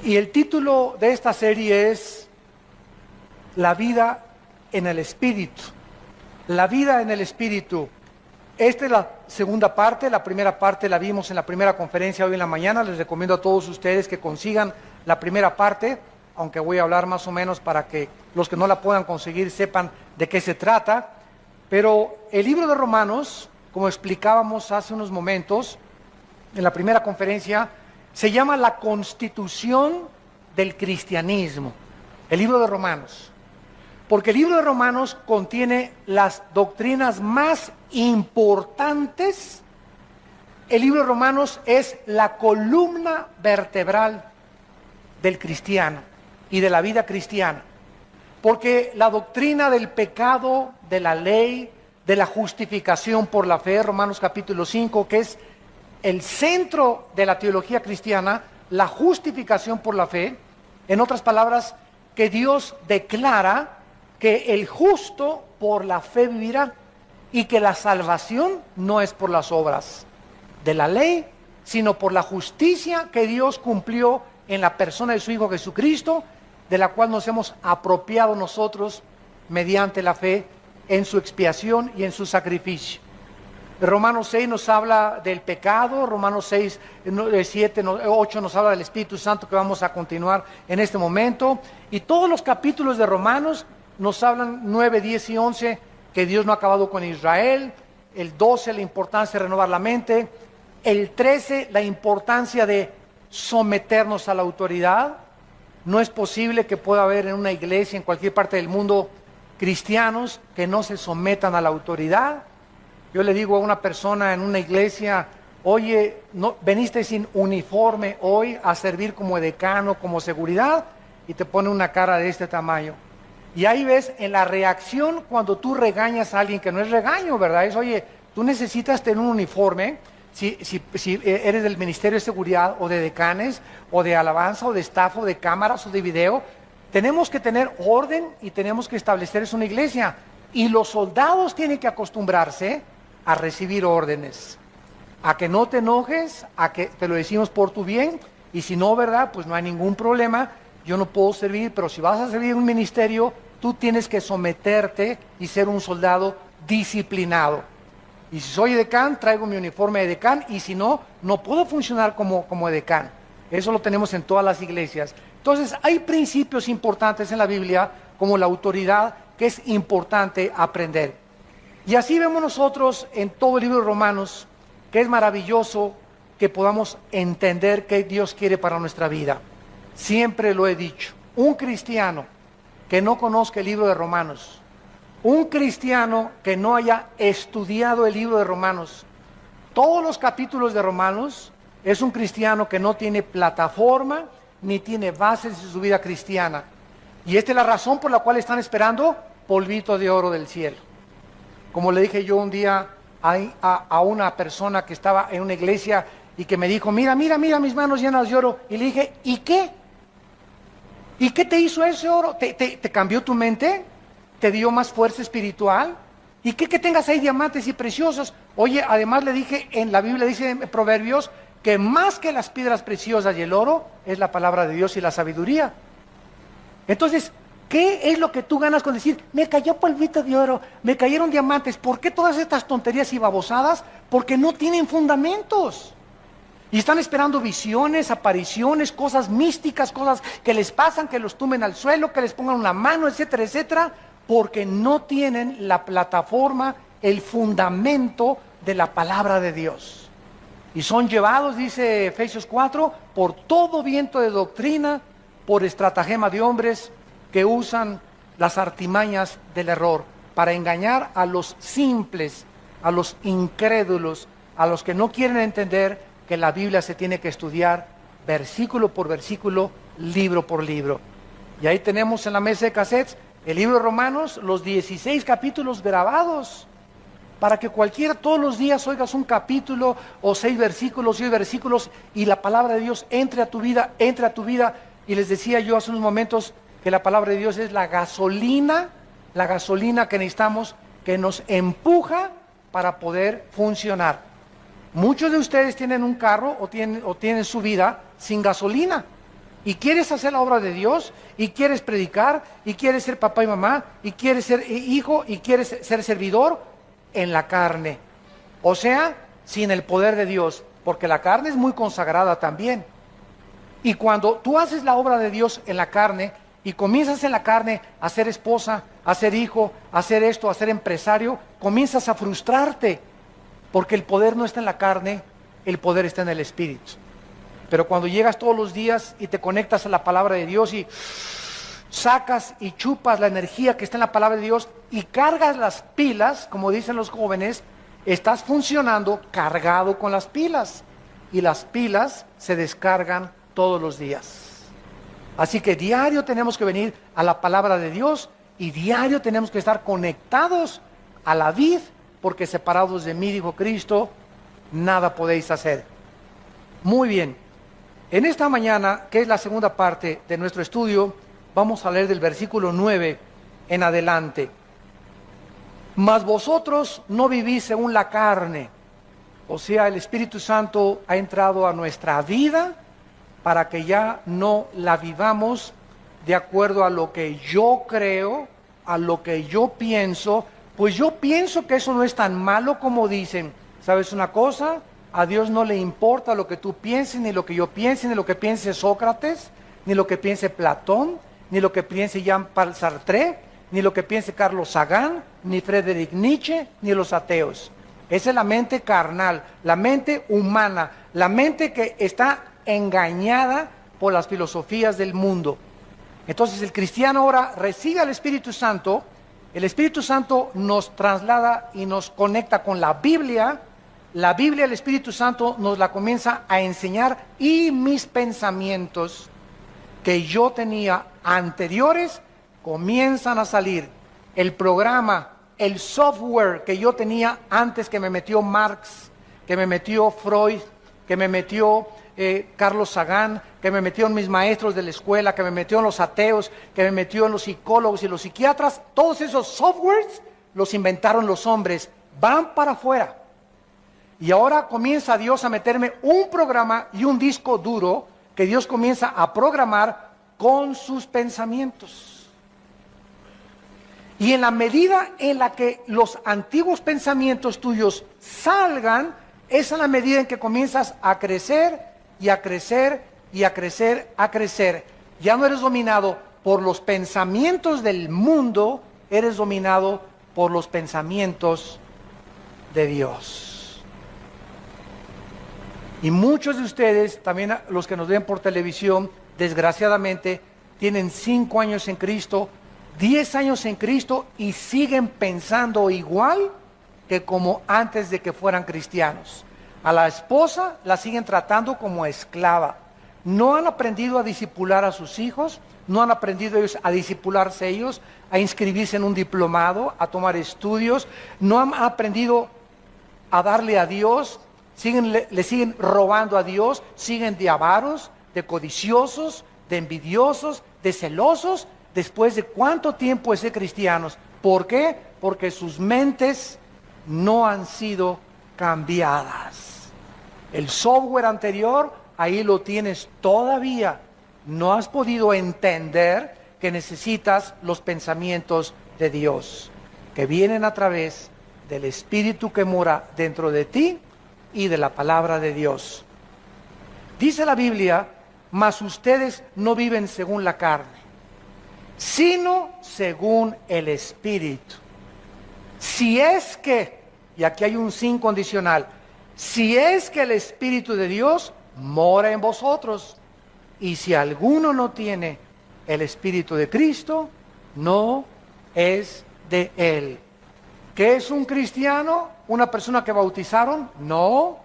Y el título de esta serie es La vida en el Espíritu. La vida en el Espíritu. Esta es la segunda parte. La primera parte la vimos en la primera conferencia hoy en la mañana. Les recomiendo a todos ustedes que consigan la primera parte, aunque voy a hablar más o menos para que los que no la puedan conseguir sepan de qué se trata. Pero el libro de Romanos, como explicábamos hace unos momentos en la primera conferencia, se llama la Constitución del Cristianismo, el libro de Romanos. Porque el libro de Romanos contiene las doctrinas más importantes. El libro de Romanos es la columna vertebral del cristiano y de la vida cristiana. Porque la doctrina del pecado, de la ley, de la justificación por la fe, Romanos capítulo 5, que es el centro de la teología cristiana, la justificación por la fe, en otras palabras, que Dios declara que el justo por la fe vivirá y que la salvación no es por las obras de la ley, sino por la justicia que Dios cumplió en la persona de su Hijo Jesucristo, de la cual nos hemos apropiado nosotros mediante la fe en su expiación y en su sacrificio. Romanos 6 nos habla del pecado, Romanos 6, 7, 8 nos habla del Espíritu Santo, que vamos a continuar en este momento, y todos los capítulos de Romanos nos hablan 9, 10 y 11 que Dios no ha acabado con Israel, el 12 la importancia de renovar la mente, el 13 la importancia de someternos a la autoridad. No es posible que pueda haber en una iglesia en cualquier parte del mundo cristianos que no se sometan a la autoridad. Yo le digo a una persona en una iglesia: oye, ¿no veniste sin uniforme hoy a servir como decano, como seguridad? Y te pone una cara de este tamaño. Y ahí ves en la reacción cuando tú regañas a alguien, que no es regaño, ¿verdad? Es: oye, tú necesitas tener un uniforme. Si eres del Ministerio de Seguridad o de decanes o de alabanza o de staff o de cámaras o de video, tenemos que tener orden y tenemos que establecer eso en una iglesia. Y los soldados tienen que acostumbrarse a recibir órdenes, a que no te enojes, a que te lo decimos por tu bien, y si no, ¿verdad? Pues no hay ningún problema, yo no puedo servir, pero si vas a servir en un ministerio, tú tienes que someterte y ser un soldado disciplinado. Y si soy decán, traigo mi uniforme de decán, y si no, no puedo funcionar como decán. Eso lo tenemos en todas las iglesias. Entonces, hay principios importantes en la Biblia, como la autoridad, que es importante aprender. Y así vemos nosotros en todo el libro de Romanos, que es maravilloso que podamos entender qué Dios quiere para nuestra vida. Siempre lo he dicho, un cristiano que no conozca el libro de Romanos, un cristiano que no haya estudiado el libro de Romanos, todos los capítulos de Romanos, es un cristiano que no tiene plataforma ni tiene bases en su vida cristiana. Y esta es la razón por la cual están esperando polvito de oro del cielo. Como le dije yo un día a una persona que estaba en una iglesia y que me dijo: mira mis manos llenas de oro. Y le dije: ¿y qué? ¿Y qué te hizo ese oro? ¿Te cambió tu mente? ¿Te dio más fuerza espiritual? ¿Y qué que tengas ahí diamantes y preciosos? Oye, además le dije, en la Biblia dice en Proverbios, que más que las piedras preciosas y el oro, es la palabra de Dios y la sabiduría. Entonces, ¿qué es lo que tú ganas con decir: me cayó polvito de oro, me cayeron diamantes? ¿Por qué todas estas tonterías y babosadas? Porque no tienen fundamentos. Y están esperando visiones, apariciones, cosas místicas, cosas que les pasan, que los tumben al suelo, que les pongan una mano, etcétera, etcétera, porque no tienen la plataforma, el fundamento de la palabra de Dios. Y son llevados, dice Efesios 4, por todo viento de doctrina, por estratagema de hombres que usan las artimañas del error para engañar a los simples, a los incrédulos, a los que no quieren entender que la Biblia se tiene que estudiar versículo por versículo, libro por libro. Y ahí tenemos en la mesa de cassettes el libro de Romanos, los 16 capítulos grabados, para que cualquiera todos los días oigas un capítulo o 6 versículos y la palabra de Dios entre a tu vida. Y les decía yo hace unos momentos que la palabra de Dios es la gasolina que necesitamos, que nos empuja para poder funcionar. Muchos de ustedes tienen un carro o tienen su vida sin gasolina. y quieres hacer la obra de Dios, y quieres predicar, y quieres ser papá y mamá, y quieres ser hijo, y quieres ser servidor en la carne. O sea, sin el poder de Dios, porque la carne es muy consagrada también. Y cuando tú haces la obra de Dios en la carne, y comienzas en la carne a ser esposa, a ser hijo, a ser esto, a ser empresario, comienzas a frustrarte, porque el poder no está en la carne, el poder está en el Espíritu. Pero cuando llegas todos los días y te conectas a la palabra de Dios y sacas y chupas la energía que está en la palabra de Dios y cargas las pilas, como dicen los jóvenes, estás funcionando cargado con las pilas. Y las pilas se descargan todos los días. Así que diario tenemos que venir a la palabra de Dios y diario tenemos que estar conectados a la vid, porque separados de mí, dijo Cristo, nada podéis hacer. Muy bien. En esta mañana, que es la segunda parte de nuestro estudio, vamos a leer del versículo 9 en adelante. Mas vosotros no vivís según la carne, o sea, el Espíritu Santo ha entrado a nuestra vida para que ya no la vivamos de acuerdo a lo que yo creo, a lo que yo pienso. Pues yo pienso que eso no es tan malo como dicen. ¿Sabes una cosa? A Dios no le importa lo que tú pienses, ni lo que yo piense, ni lo que piense Sócrates, ni lo que piense Platón, ni lo que piense Jean-Paul Sartre, ni lo que piense Carlos Sagan, ni Friedrich Nietzsche, ni los ateos. Esa es la mente carnal, la mente humana, la mente que está engañada por las filosofías del mundo. Entonces el cristiano ahora recibe al Espíritu Santo, el Espíritu Santo nos traslada y nos conecta con la Biblia, el Espíritu Santo nos la comienza a enseñar y mis pensamientos que yo tenía anteriores comienzan a salir. El programa, el software que yo tenía antes que me metió Marx, que me metió Freud, que me metió Carlos Sagan, que me metió en mis maestros de la escuela, que me metió en los ateos, que me metió en los psicólogos y los psiquiatras, todos esos softwares los inventaron los hombres, van para afuera. Y ahora comienza Dios a meterme un programa y un disco duro que Dios comienza a programar con sus pensamientos. Y en la medida en la que los antiguos pensamientos tuyos salgan, esa es la medida en que comienzas a crecer y a crecer y a crecer, a crecer. Ya no eres dominado por los pensamientos del mundo, eres dominado por los pensamientos de Dios. Y muchos de ustedes, también los que nos ven por televisión, desgraciadamente, tienen 5 años en Cristo, 10 años en Cristo y siguen pensando igual que como antes de que fueran cristianos. A la esposa la siguen tratando como esclava. No han aprendido a discipular a sus hijos, no han aprendido ellos a discipularse ellos, a inscribirse en un diplomado, a tomar estudios, no han aprendido a darle a Dios, le siguen robando a Dios, siguen de avaros, de codiciosos, de envidiosos, de celosos, después de cuánto tiempo de ser cristianos. ¿Por qué? Porque sus mentes no han sido cambiadas. El software anterior, ahí lo tienes todavía. No has podido entender que necesitas los pensamientos de Dios, que vienen a través del Espíritu que mora dentro de ti y de la palabra de Dios. Dice la Biblia, mas ustedes no viven según la carne, sino según el Espíritu. Si es que, y aquí hay un sin condicional, si es que el Espíritu de Dios mora en vosotros, y si alguno no tiene el Espíritu de Cristo, no es de Él. ¿Qué es un cristiano? ¿Una persona que bautizaron? No.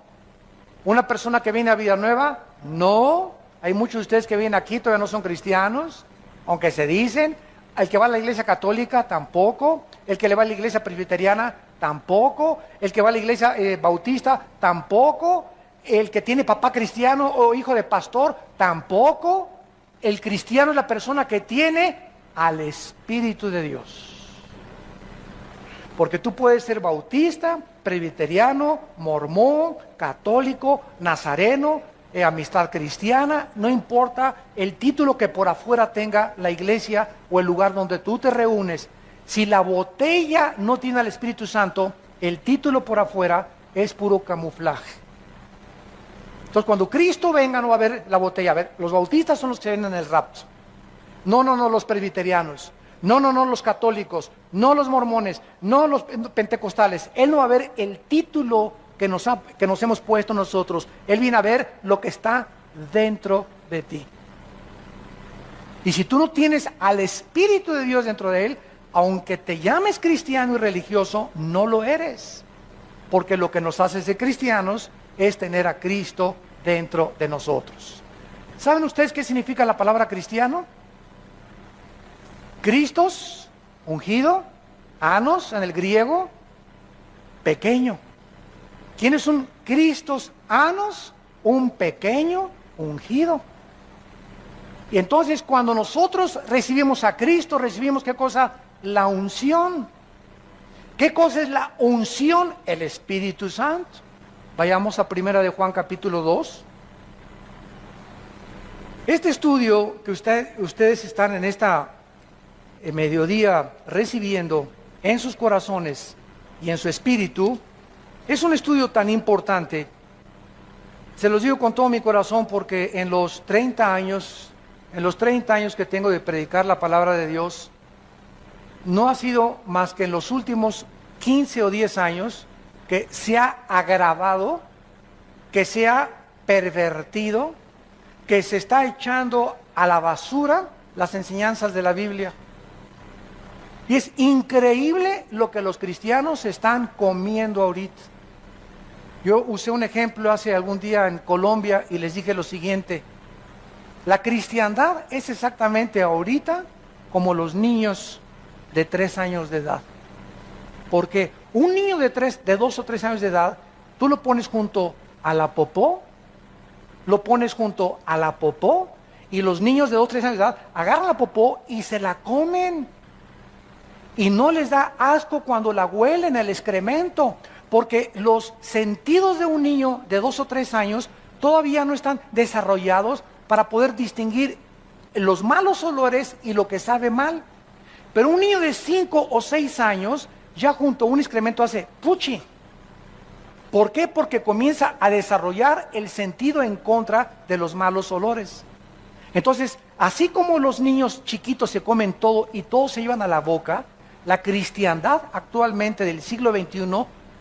¿Una persona que viene a vida nueva? No. Hay muchos de ustedes que vienen aquí, todavía no son cristianos, aunque se dicen. El que va a la iglesia católica, tampoco. El que le va a la iglesia presbiteriana, tampoco. El que va a la iglesia bautista, tampoco. El que tiene papá cristiano o hijo de pastor, tampoco. El cristiano es la persona que tiene al Espíritu de Dios. Porque tú puedes ser bautista, presbiteriano, mormón, católico, nazareno, Amistad Cristiana, no importa el título que por afuera tenga la iglesia o el lugar donde tú te reúnes. Si la botella no tiene al Espíritu Santo, el título por afuera es puro camuflaje. Entonces, cuando Cristo venga, no va a haber la botella. A ver, los bautistas son los que ven en el rapto. No, los presbiterianos. No, los católicos. No los mormones. No los pentecostales. Él no va a ver el título que nos hemos puesto nosotros. Él viene a ver lo que está dentro de ti. Y si tú no tienes al Espíritu de Dios dentro de él, aunque te llames cristiano y religioso, no lo eres. Porque lo que nos hace ser cristianos es tener a Cristo dentro de nosotros. ¿Saben ustedes qué significa la palabra cristiano? Cristos, ungido, anos en el griego, pequeño. ¿Quién es un Cristos anos? Un pequeño ungido. Y entonces cuando nosotros recibimos a Cristo, recibimos ¿qué cosa? La unción. ¿Qué cosa es la unción? El Espíritu Santo. Vayamos a 1 de Juan capítulo 2. Este estudio que ustedes están en esta mediodía recibiendo en sus corazones y en su espíritu, es un estudio tan importante. Se los digo con todo mi corazón porque en los 30 años que tengo de predicar la palabra de Dios, no ha sido más que en los últimos 15 o 10 años que se ha agravado, que se ha pervertido, que se está echando a la basura las enseñanzas de la Biblia. Y es increíble lo que los cristianos están comiendo ahorita. Yo usé un ejemplo hace algún día en Colombia y les dije lo siguiente: la cristiandad es exactamente ahorita como los niños de 3 años de edad. Porque un niño de 2 o 3 años de edad, tú lo pones junto a la popó, y los niños de 2 o 3 años de edad agarran la popó y se la comen. Y no les da asco cuando la huelen, el excremento, porque los sentidos de un niño de 2 o 3 años todavía no están desarrollados para poder distinguir los malos olores y lo que sabe mal. Pero un niño de 5 o 6 años ya junto a un excremento hace puchi. ¿Por qué? Porque comienza a desarrollar el sentido en contra de los malos olores. Entonces, así como los niños chiquitos se comen todo y todo se llevan a la boca, la cristiandad actualmente del siglo XXI,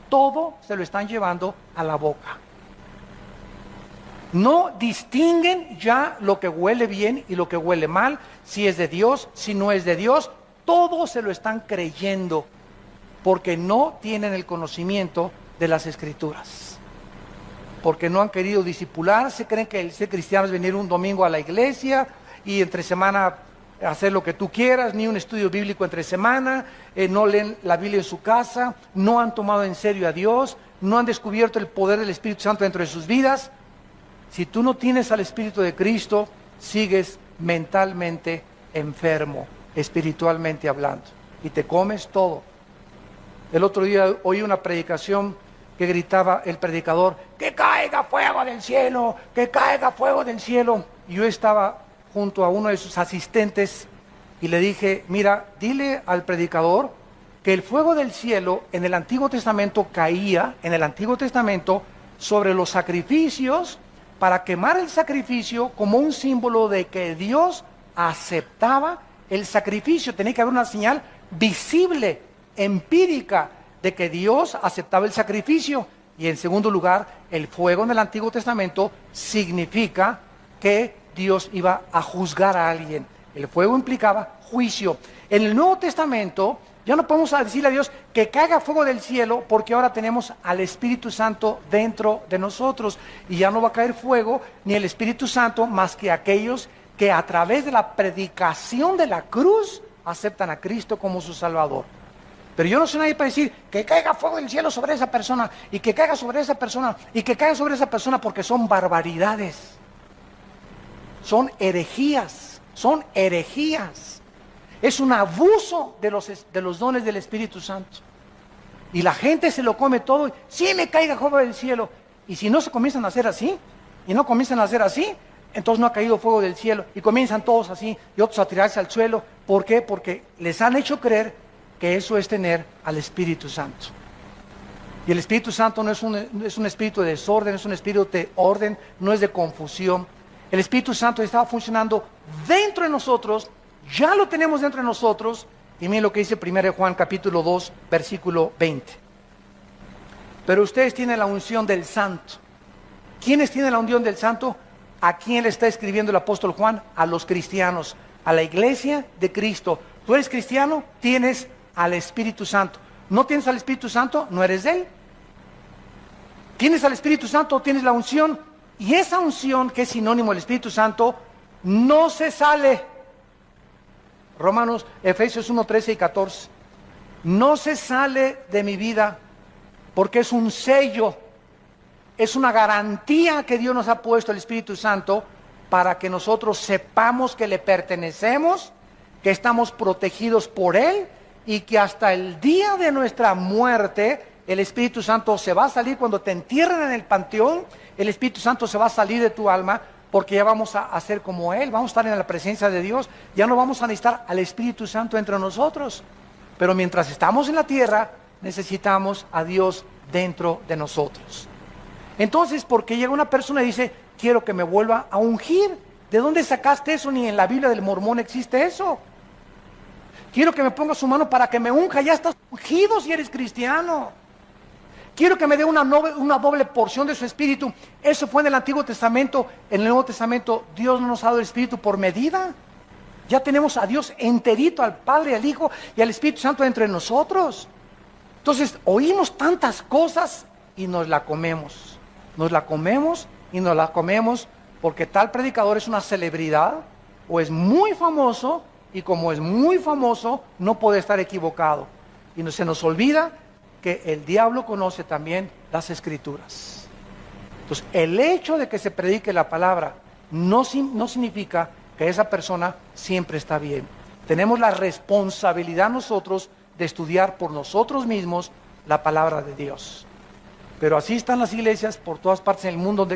todo se lo están llevando a la boca. No distinguen ya lo que huele bien y lo que huele mal, si es de Dios, si no es de Dios, todo se lo están creyendo, porque no tienen el conocimiento de las Escrituras. Porque no han querido discipularse, creen que el ser cristiano es venir un domingo a la iglesia y entre semana hacer lo que tú quieras, ni un estudio bíblico entre semana, no leen la Biblia en su casa, no han tomado en serio a Dios, no han descubierto el poder del Espíritu Santo dentro de sus vidas. Si tú no tienes al Espíritu de Cristo, sigues mentalmente enfermo, espiritualmente hablando, y te comes todo. El otro día oí una predicación que gritaba el predicador: ¡que caiga fuego del cielo! ¡Que caiga fuego del cielo! Y yo estaba junto a uno de sus asistentes y le dije: mira, dile al predicador que el fuego del cielo en el Antiguo Testamento caía, en el Antiguo Testamento, sobre los sacrificios, para quemar el sacrificio como un símbolo de que Dios aceptaba el sacrificio. Tenía que haber una señal visible, empírica, de que Dios aceptaba el sacrificio. Y en segundo lugar, el fuego en el Antiguo Testamento significa que Dios iba a juzgar a alguien. El fuego implicaba juicio. En el Nuevo Testamento ya no podemos decirle a Dios que caiga fuego del cielo, porque ahora tenemos al Espíritu Santo dentro de nosotros, y ya no va a caer fuego ni el Espíritu Santo más que aquellos que a través de la predicación de la cruz aceptan a Cristo como su Salvador. Pero yo no soy nadie para decir que caiga fuego del cielo sobre esa persona, y que caiga sobre esa persona, y que caiga sobre esa persona, porque son barbaridades. Son herejías, son herejías. Es un abuso de los dones del Espíritu Santo. Y la gente se lo come todo. Sí, me caiga fuego del cielo. Y si no se comienzan a hacer así, y no comienzan a hacer así, entonces no ha caído fuego del cielo, y comienzan todos así, y otros a tirarse al suelo. ¿Por qué? Porque les han hecho creer que eso es tener al Espíritu Santo. Y el Espíritu Santo no es un espíritu de desorden, es un espíritu de orden, no es de confusión. El Espíritu Santo estaba funcionando dentro de nosotros, ya lo tenemos dentro de nosotros, y miren lo que dice 1 Juan capítulo 2, versículo 20. Pero ustedes tienen la unción del Santo. ¿Quiénes tienen la unción del Santo? ¿A quién le está escribiendo el apóstol Juan? A los cristianos, a la iglesia de Cristo. ¿Tú eres cristiano? Tienes al Espíritu Santo. ¿No tienes al Espíritu Santo? No eres de Él. ¿Tienes al Espíritu Santo? Tienes la unción. Y esa unción, que es sinónimo del Espíritu Santo, no se sale. Efesios 1, 13 y 14. No se sale de mi vida porque es un sello, es una garantía que Dios nos ha puesto el Espíritu Santo para que nosotros sepamos que le pertenecemos, que estamos protegidos por Él y que hasta el día de nuestra muerte el Espíritu Santo se va a salir. Cuando te entierren en el panteón, el Espíritu Santo se va a salir de tu alma, porque ya vamos a ser como Él, vamos a estar en la presencia de Dios, ya no vamos a necesitar al Espíritu Santo entre nosotros. Pero mientras estamos en la tierra, necesitamos a Dios dentro de nosotros. Entonces, porque llega una persona y dice, quiero que me vuelva a ungir. ¿De dónde sacaste eso? Ni en la Biblia del Mormón existe eso. Quiero que me ponga su mano para que me unja. Ya estás ungido si eres cristiano. Quiero que me dé una doble porción de su Espíritu. Eso fue en el Antiguo Testamento. En el Nuevo Testamento, Dios no nos ha dado el Espíritu por medida. Ya tenemos a Dios enterito, al Padre, al Hijo y al Espíritu Santo entre nosotros. Entonces, oímos tantas cosas y nos la comemos. Nos la comemos y nos la comemos porque tal predicador es una celebridad o es muy famoso, y como es muy famoso, no puede estar equivocado. Y se nos olvida que el diablo conoce también las Escrituras. Entonces, el hecho de que se predique la palabra no significa que esa persona siempre está bien. Tenemos la responsabilidad nosotros de estudiar por nosotros mismos la palabra de Dios. Pero así están las iglesias por todas partes en el mundo.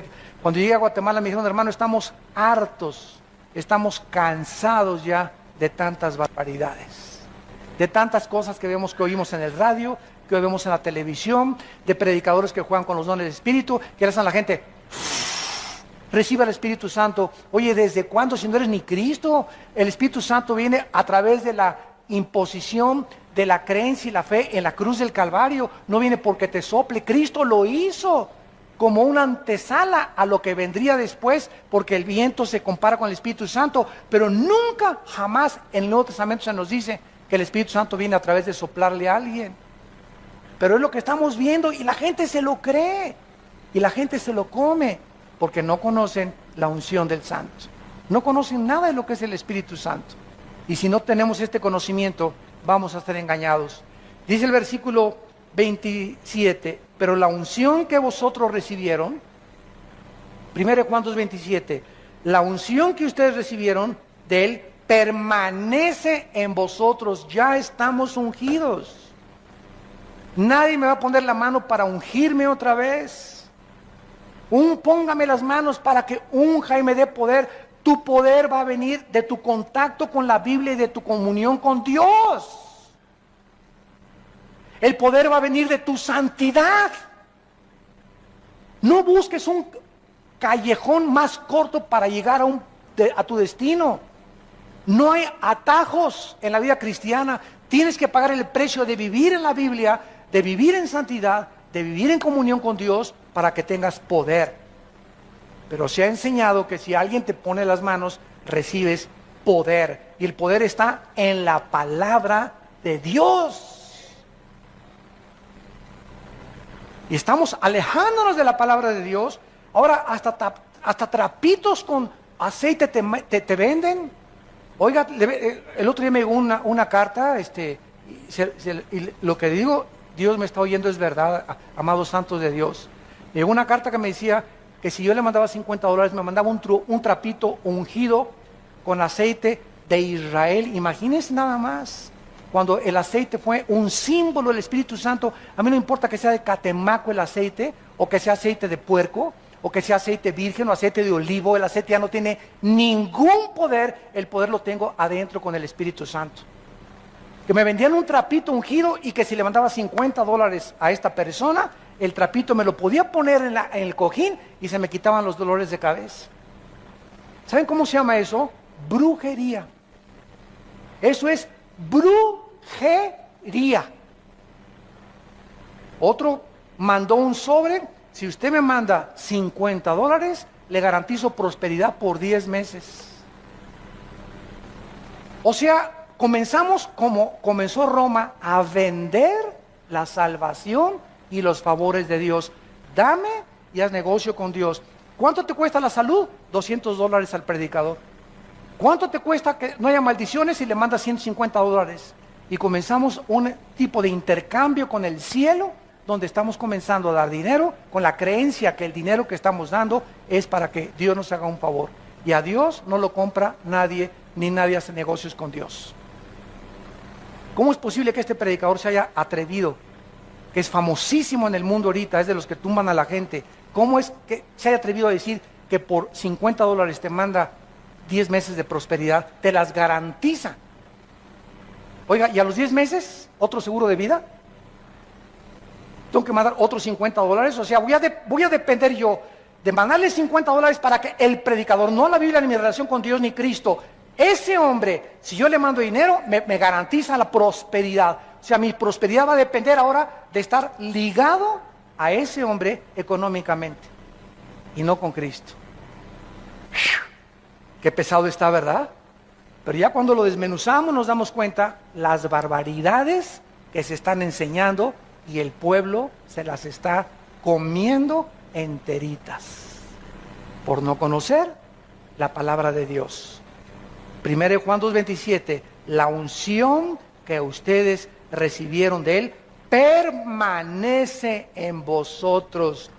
Cuando llegué a Guatemala me dijeron, hermano, estamos hartos, estamos cansados ya de tantas barbaridades, de tantas cosas que oímos en el radio, que vemos en la televisión, de predicadores que juegan con los dones del Espíritu, que le hacen a la gente, reciba el Espíritu Santo. Oye, ¿desde cuándo? Si no eres ni Cristo. El Espíritu Santo viene a través de la imposición de la creencia y la fe en la cruz del Calvario. No viene porque te sople. Cristo lo hizo como una antesala a lo que vendría después, porque el viento se compara con el Espíritu Santo, pero nunca, jamás en el Nuevo Testamento se nos dice que el Espíritu Santo viene a través de soplarle a alguien. Pero es lo que estamos viendo y la gente se lo cree y la gente se lo come porque no conocen la unción del Santo, no conocen nada de lo que es el Espíritu Santo. Y si no tenemos este conocimiento, vamos a estar engañados. Dice el versículo 27, pero la unción que vosotros recibieron, 1 Juan 2:27, la unción que ustedes recibieron de Él permanece en vosotros, ya estamos ungidos. Nadie me va a poner la mano para ungirme otra vez. Póngame las manos para que unja y me dé poder. Tu poder va a venir de tu contacto con la Biblia y de tu comunión con Dios. El poder va a venir de tu santidad. No busques un callejón más corto para llegar a tu destino. No hay atajos en la vida cristiana. Tienes que pagar el precio de vivir en la Biblia, de vivir en santidad, de vivir en comunión con Dios para que tengas poder. Pero se ha enseñado que si alguien te pone las manos, recibes poder. Y el poder está en la palabra de Dios. Y estamos alejándonos de la palabra de Dios. Ahora hasta trapitos con aceite te venden. Oiga, el otro día me llegó una carta, y lo que digo, Dios me está oyendo, es verdad, amados santos de Dios. Me llegó una carta que me decía que si yo le mandaba $50, me mandaba un trapito ungido con aceite de Israel. Imagínense nada más, cuando el aceite fue un símbolo del Espíritu Santo. A mí no importa que sea de Catemaco el aceite, o que sea aceite de puerco, o que sea aceite virgen o aceite de olivo. El aceite ya no tiene ningún poder, el poder lo tengo adentro con el Espíritu Santo. Que me vendían un trapito ungido y que si le mandaba $50 a esta persona, el trapito me lo podía poner en el cojín y se me quitaban los dolores de cabeza. ¿Saben cómo se llama eso? Brujería. Eso es brujería. Otro mandó un sobre: si usted me manda $50, le garantizo prosperidad por 10 meses. O sea, comenzamos como comenzó Roma, a vender la salvación y los favores de Dios. Dame y haz negocio con Dios. ¿Cuánto te cuesta la salud? $200 al predicador. ¿Cuánto te cuesta que no haya maldiciones y le mandas $150? Y comenzamos un tipo de intercambio con el cielo, donde estamos comenzando a dar dinero con la creencia que el dinero que estamos dando es para que Dios nos haga un favor. Y a Dios no lo compra nadie, ni nadie hace negocios con Dios. ¿Cómo es posible que este predicador se haya atrevido, que es famosísimo en el mundo ahorita, es de los que tumban a la gente? ¿Cómo es que se haya atrevido a decir que por $50 te manda 10 meses de prosperidad? Te las garantiza. Oiga, ¿y a los 10 meses otro seguro de vida? Tengo que mandar otros $50. O sea, voy a depender yo de mandarle $50 para que el predicador, no la Biblia, ni mi relación con Dios, ni Cristo, ese hombre, si yo le mando dinero, me garantiza la prosperidad. O sea, mi prosperidad va a depender ahora de estar ligado a ese hombre económicamente y no con Cristo. Qué pesado está, ¿verdad? Pero ya cuando lo desmenuzamos nos damos cuenta las barbaridades que se están enseñando y el pueblo se las está comiendo enteritas por no conocer la palabra de Dios. 1 Juan 2:27, la unción que ustedes recibieron de Él permanece en vosotros.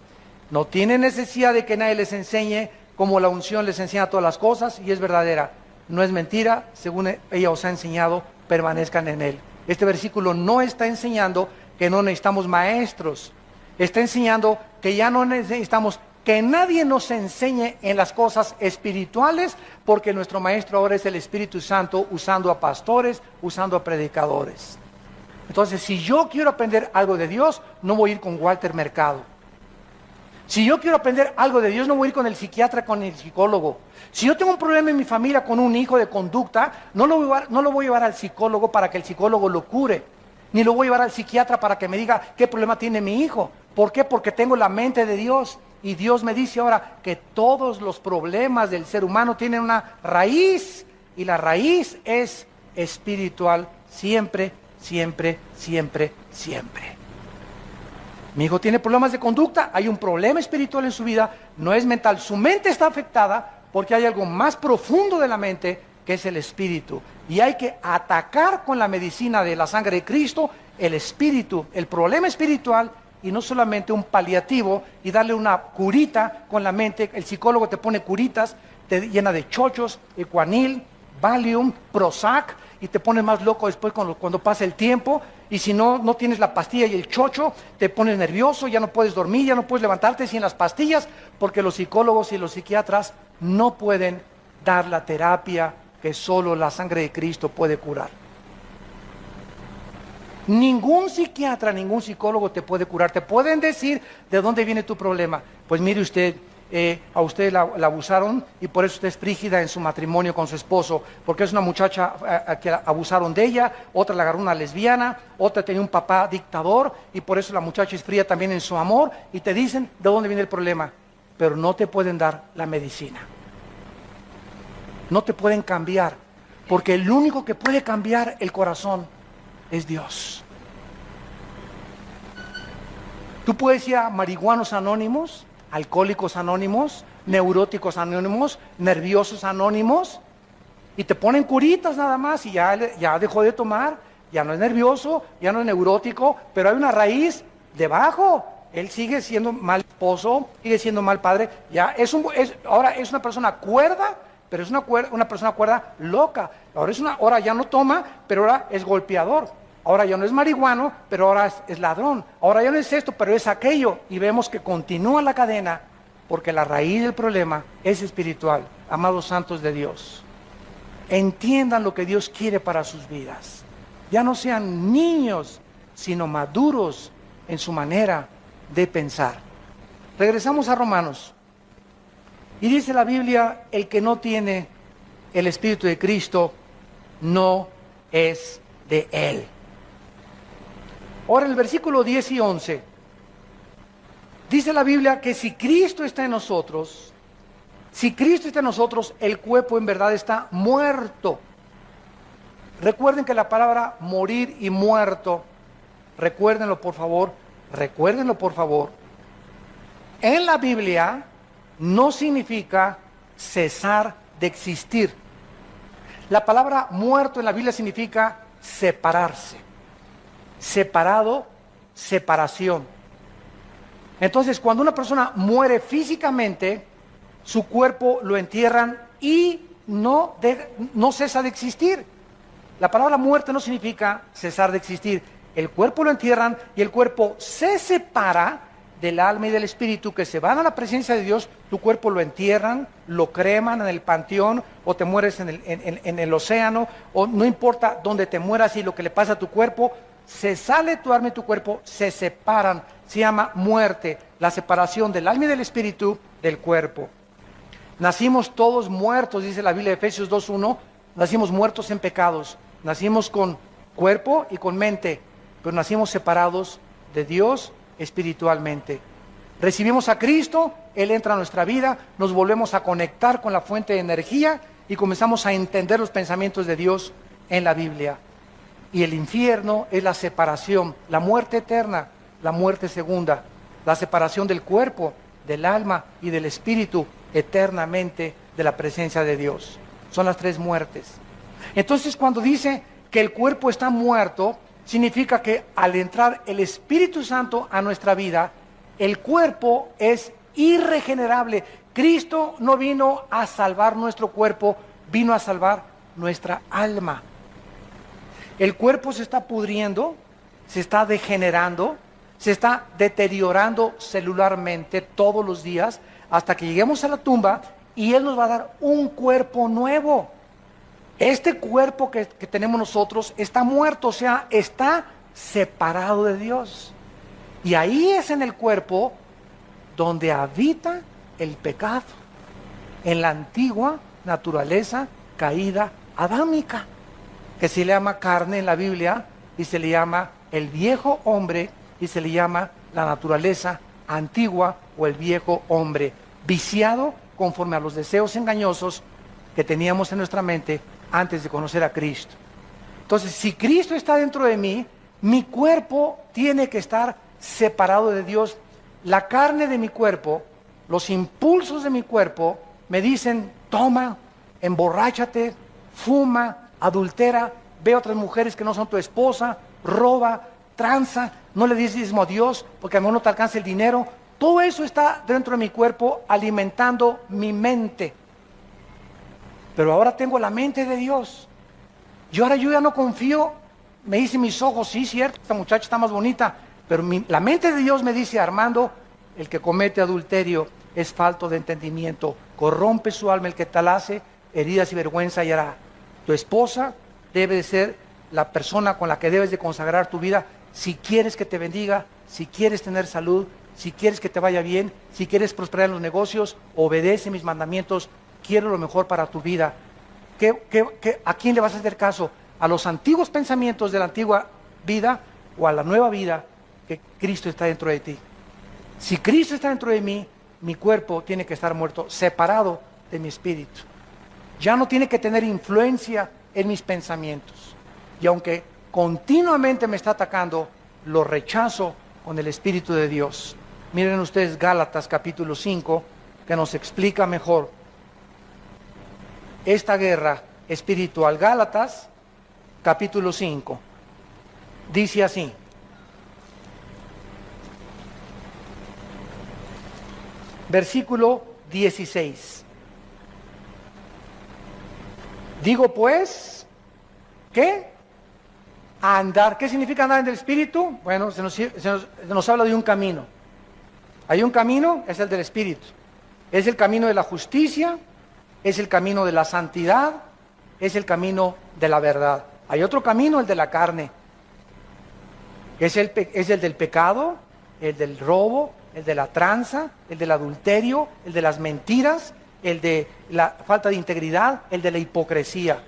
No tienen necesidad de que nadie les enseñe, como la unción les enseña todas las cosas y es verdadera. No es mentira, según ella os ha enseñado, permanezcan en Él. Este versículo no está enseñando que no necesitamos maestros. Está enseñando que ya no necesitamos que nadie nos enseñe en las cosas espirituales, porque nuestro maestro ahora es el Espíritu Santo, usando a pastores, usando a predicadores. Entonces, si yo quiero aprender algo de Dios, no voy a ir con Walter Mercado. Si yo quiero aprender algo de Dios, no voy a ir con el psiquiatra, con el psicólogo. Si yo tengo un problema en mi familia con un hijo de conducta, no lo voy a llevar al psicólogo para que el psicólogo lo cure, ni lo voy a llevar al psiquiatra para que me diga qué problema tiene mi hijo. ¿Por qué? Porque tengo la mente de Dios. Y Dios me dice ahora que todos los problemas del ser humano tienen una raíz, y la raíz es espiritual, siempre, siempre, siempre, siempre. Mi hijo tiene problemas de conducta, hay un problema espiritual en su vida, no es mental. Su mente está afectada porque hay algo más profundo de la mente, que es el espíritu. Y hay que atacar con la medicina de la sangre de Cristo el espíritu, el problema espiritual, y no solamente un paliativo y darle una curita con la mente. El psicólogo te pone curitas, te llena de chochos, Equanil, Valium, Prozac, y te pones más loco después cuando pasa el tiempo. Y si no tienes la pastilla y el chocho, te pones nervioso, ya no puedes dormir, ya no puedes levantarte sin las pastillas, porque los psicólogos y los psiquiatras no pueden dar la terapia que solo la sangre de Cristo puede curar. Ningún psiquiatra, ningún psicólogo te puede curar. Te pueden decir de dónde viene tu problema. Pues mire usted, a usted la abusaron y por eso usted es frígida en su matrimonio con su esposo, porque es una muchacha que abusaron de ella, otra la agarró una lesbiana, otra tenía un papá dictador y por eso la muchacha es fría también en su amor, y te dicen de dónde viene el problema, pero no te pueden dar la medicina. No te pueden cambiar, porque el único que puede cambiar el corazón es Dios. Tú puedes ir a marihuanos anónimos, alcohólicos anónimos, neuróticos anónimos, nerviosos anónimos, y te ponen curitas nada más y ya dejó de tomar, ya no es nervioso, ya no es neurótico, pero hay una raíz debajo. Él sigue siendo mal esposo, sigue siendo mal padre, ahora es una persona cuerda, pero es una persona cuerda loca. Ahora ya no toma, pero ahora es golpeador. Ahora ya no es marihuano, pero ahora es ladrón. Ahora ya no es esto, pero es aquello. Y vemos que continúa la cadena porque la raíz del problema es espiritual. Amados santos de Dios, entiendan lo que Dios quiere para sus vidas. Ya no sean niños, sino maduros en su manera de pensar. Regresamos a Romanos. Y dice la Biblia, el que no tiene el Espíritu de Cristo no es de Él. Ahora el versículo 10 y 11, dice la Biblia que si Cristo está en nosotros, el cuerpo en verdad está muerto. Recuerden que la palabra morir y muerto, recuérdenlo por favor, en la Biblia no significa cesar de existir. La palabra muerto en la Biblia significa separarse, separado, separación. Entonces, cuando una persona muere físicamente, su cuerpo lo entierran y no cesa de existir. La palabra muerte no significa cesar de existir. El cuerpo lo entierran y el cuerpo se separa del alma y del espíritu, que se van a la presencia de Dios. Tu cuerpo lo entierran, lo creman en el panteón, o te mueres en el océano, o no importa dónde te mueras y lo que le pasa a tu cuerpo, se sale tu alma y tu cuerpo, se separan. Se llama muerte, la separación del alma y del espíritu del cuerpo. Nacimos todos muertos, dice la Biblia de Efesios 2:1, nacimos muertos en pecados, nacimos con cuerpo y con mente, pero nacimos separados de Dios espiritualmente. Recibimos a Cristo, Él entra a nuestra vida, nos volvemos a conectar con la fuente de energía y comenzamos a entender los pensamientos de Dios en la Biblia. Y el infierno es la separación, la muerte eterna, la muerte segunda, la separación del cuerpo, del alma y del espíritu eternamente de la presencia de Dios. Son las tres muertes. Entonces, cuando dice que el cuerpo está muerto, significa que al entrar el Espíritu Santo a nuestra vida, el cuerpo es irregenerable. Cristo no vino a salvar nuestro cuerpo, vino a salvar nuestra alma. El cuerpo se está pudriendo, se está degenerando, se está deteriorando celularmente todos los días hasta que lleguemos a la tumba y Él nos va a dar un cuerpo nuevo. Este cuerpo que tenemos nosotros está muerto, o sea, está separado de Dios. Y ahí es en el cuerpo donde habita el pecado, en la antigua naturaleza caída adámica, que se le llama carne en la Biblia, y se le llama el viejo hombre, y se le llama la naturaleza antigua o el viejo hombre, viciado conforme a los deseos engañosos que teníamos en nuestra mente antes de conocer a Cristo. Entonces, si Cristo está dentro de mí, mi cuerpo tiene que estar separado de Dios. La carne de mi cuerpo, los impulsos de mi cuerpo me dicen: toma, emborráchate, fuma, adultera, ve a otras mujeres que no son tu esposa, roba, tranza, no le des diezmo a Dios porque a lo mejor no te alcanza el dinero. Todo eso está dentro de mi cuerpo alimentando mi mente. Pero ahora tengo la mente de Dios. Yo ya no confío. Me dicen mis ojos: sí, cierto, esta muchacha está más bonita. Pero la mente de Dios me dice: Armando, el que comete adulterio es falto de entendimiento. Corrompe su alma el que tal hace, heridas y vergüenza hallará. Tu esposa debe de ser la persona con la que debes de consagrar tu vida. Si quieres que te bendiga, si quieres tener salud, si quieres que te vaya bien, si quieres prosperar en los negocios, obedece mis mandamientos. Quiero lo mejor para tu vida. ¿A quién le vas a hacer caso? ¿A los antiguos pensamientos de la antigua vida o a la nueva vida que Cristo está dentro de ti? Si Cristo está dentro de mí, mi cuerpo tiene que estar muerto, separado de mi espíritu. Ya no tiene que tener influencia en mis pensamientos. Y aunque continuamente me está atacando, lo rechazo con el Espíritu de Dios. Miren ustedes Gálatas capítulo 5, que nos explica mejor esta guerra espiritual. Gálatas capítulo 5 dice así: versículo 16. Digo pues, ¿qué? Andar. ¿Qué significa andar en el Espíritu? Bueno, se nos habla de un camino. Hay un camino, es el del Espíritu. Es el camino de la justicia, es el camino de la santidad, es el camino de la verdad. Hay otro camino, el de la carne. Es el del pecado, el del robo, el de la tranza, el del adulterio, el de las mentiras, el de la falta de integridad, el de la hipocresía.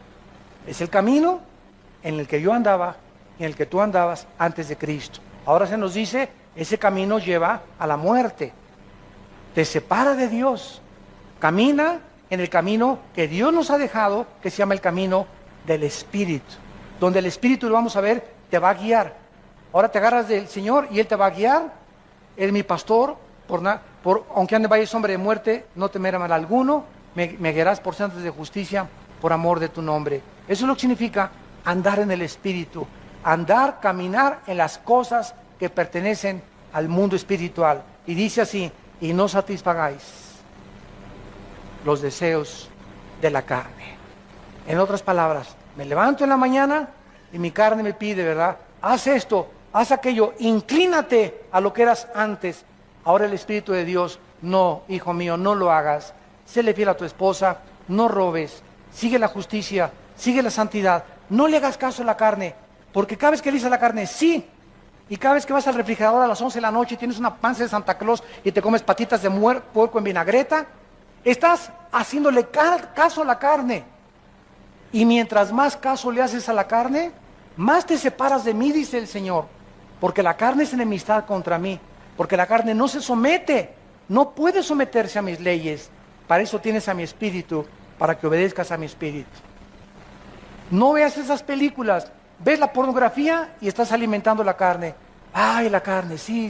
Es el camino en el que yo andaba y en el que tú andabas antes de Cristo. Ahora se nos dice, ese camino lleva a la muerte. Te separa de Dios. Camina en el camino que Dios nos ha dejado, que se llama el camino del Espíritu. Donde el Espíritu, lo vamos a ver, te va a guiar. Ahora te agarras del Señor y Él te va a guiar. Él es mi pastor, aunque ande valle sombra de muerte, no temeré mal alguno. Me guiarás por sendas de justicia, por amor de tu nombre. Eso es lo que significa andar en el Espíritu. Andar, caminar en las cosas que pertenecen al mundo espiritual. Y dice así, y no satisfagáis los deseos de la carne. En otras palabras, me levanto en la mañana y mi carne me pide, ¿verdad? Haz esto, haz aquello, inclínate a lo que eras antes. Ahora el Espíritu de Dios, no, hijo mío, no lo hagas. Séle fiel a tu esposa, no robes, sigue la justicia, sigue la santidad, no le hagas caso a la carne, porque cada vez que le dices a la carne, sí, y cada vez que vas al refrigerador a las 11 de la noche y tienes una panza de Santa Claus y te comes patitas de puerco en vinagreta, estás haciéndole caso a la carne. Y mientras más caso le haces a la carne, más te separas de mí, dice el Señor. Porque la carne es enemistad contra mí. Porque la carne no se somete, no puede someterse a mis leyes. Para eso tienes a mi espíritu, para que obedezcas a mi espíritu. No veas esas películas. Ves la pornografía y estás alimentando la carne. Ay, la carne, sí.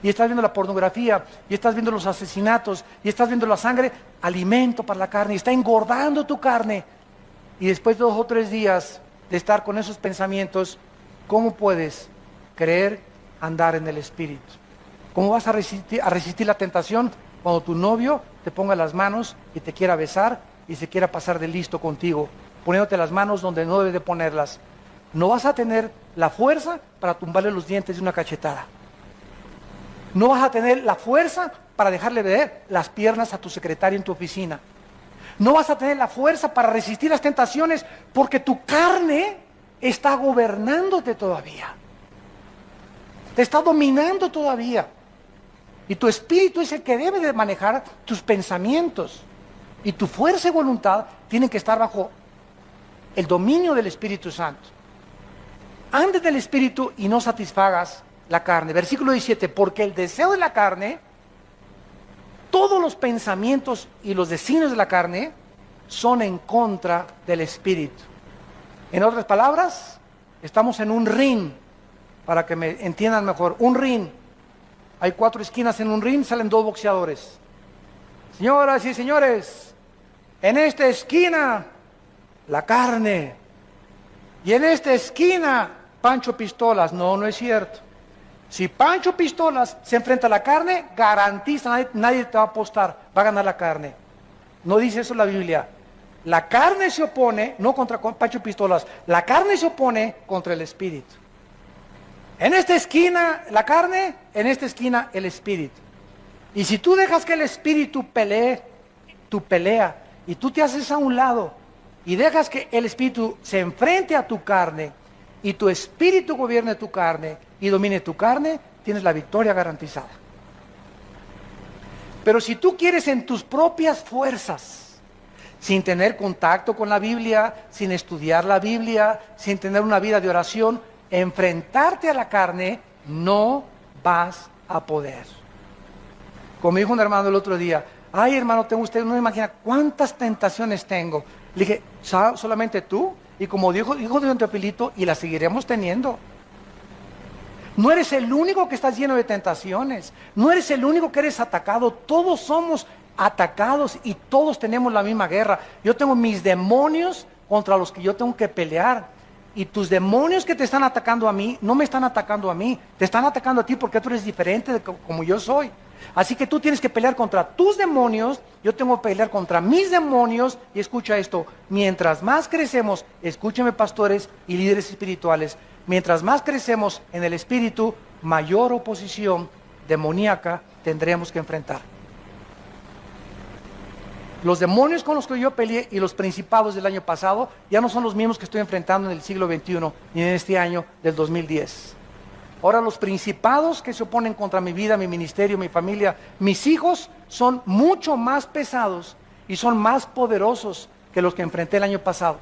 Y estás viendo la pornografía, y estás viendo los asesinatos, y estás viendo la sangre. Alimento para la carne, y está engordando tu carne. Y después de 2 o 3 días de estar con esos pensamientos, ¿cómo puedes creer andar en el Espíritu? ¿Cómo vas a resistir la tentación cuando tu novio te ponga las manos y te quiera besar y se quiera pasar de listo contigo, poniéndote las manos donde no debe de ponerlas? No vas a tener la fuerza para tumbarle los dientes de una cachetada. No vas a tener la fuerza para dejarle ver las piernas a tu secretario en tu oficina. No vas a tener la fuerza para resistir las tentaciones porque tu carne está gobernándote todavía. Te está dominando todavía. Y tu espíritu es el que debe de manejar tus pensamientos. Y tu fuerza y voluntad tienen que estar bajo el dominio del Espíritu Santo. Andes del Espíritu y no satisfagas la carne. Versículo 17, porque el deseo de la carne, todos los pensamientos y los designios de la carne son en contra del Espíritu. En otras palabras, estamos en un ring, para que me entiendan mejor, un ring. Hay 4 esquinas en un ring, salen 2 boxeadores. Señoras y señores, en esta esquina, la carne. Y en esta esquina, Pancho Pistolas. No, no es cierto. Si Pancho Pistolas se enfrenta a la carne, garantiza, nadie te va a apostar, va a ganar la carne. No dice eso la Biblia. La carne se opone, no contra Pancho Pistolas, la carne se opone contra el Espíritu. En esta esquina la carne, en esta esquina el Espíritu. Y si tú dejas que el Espíritu pelee tu pelea, y tú te haces a un lado, y dejas que el Espíritu se enfrente a tu carne, y tu Espíritu gobierne tu carne, y domine tu carne, tienes la victoria garantizada. Pero si tú quieres en tus propias fuerzas, sin tener contacto con la Biblia, sin estudiar la Biblia, sin tener una vida de oración, enfrentarte a la carne, no vas a poder. Como dijo un hermano el otro día, ay hermano, usted no imagina cuántas tentaciones tengo. Le dije, solamente tú, y como dijo don Teofilito, y las seguiremos teniendo. No eres el único que estás lleno de tentaciones, no eres el único que eres atacado, todos somos atacados y todos tenemos la misma guerra. Yo tengo mis demonios contra los que yo tengo que pelear. Y tus demonios que te están atacando a mí, no me están atacando a mí, te están atacando a ti porque tú eres diferente de como yo soy. Así que tú tienes que pelear contra tus demonios, yo tengo que pelear contra mis demonios. Y escucha esto, mientras más crecemos, escúcheme pastores y líderes espirituales, mientras más crecemos en el espíritu, mayor oposición demoníaca tendremos que enfrentar. Los demonios con los que yo peleé y los principados del año pasado ya no son los mismos que estoy enfrentando en el siglo XXI ni en este año del 2010. Ahora los principados que se oponen contra mi vida, mi ministerio, mi familia, mis hijos, son mucho más pesados y son más poderosos que los que enfrenté el año pasado.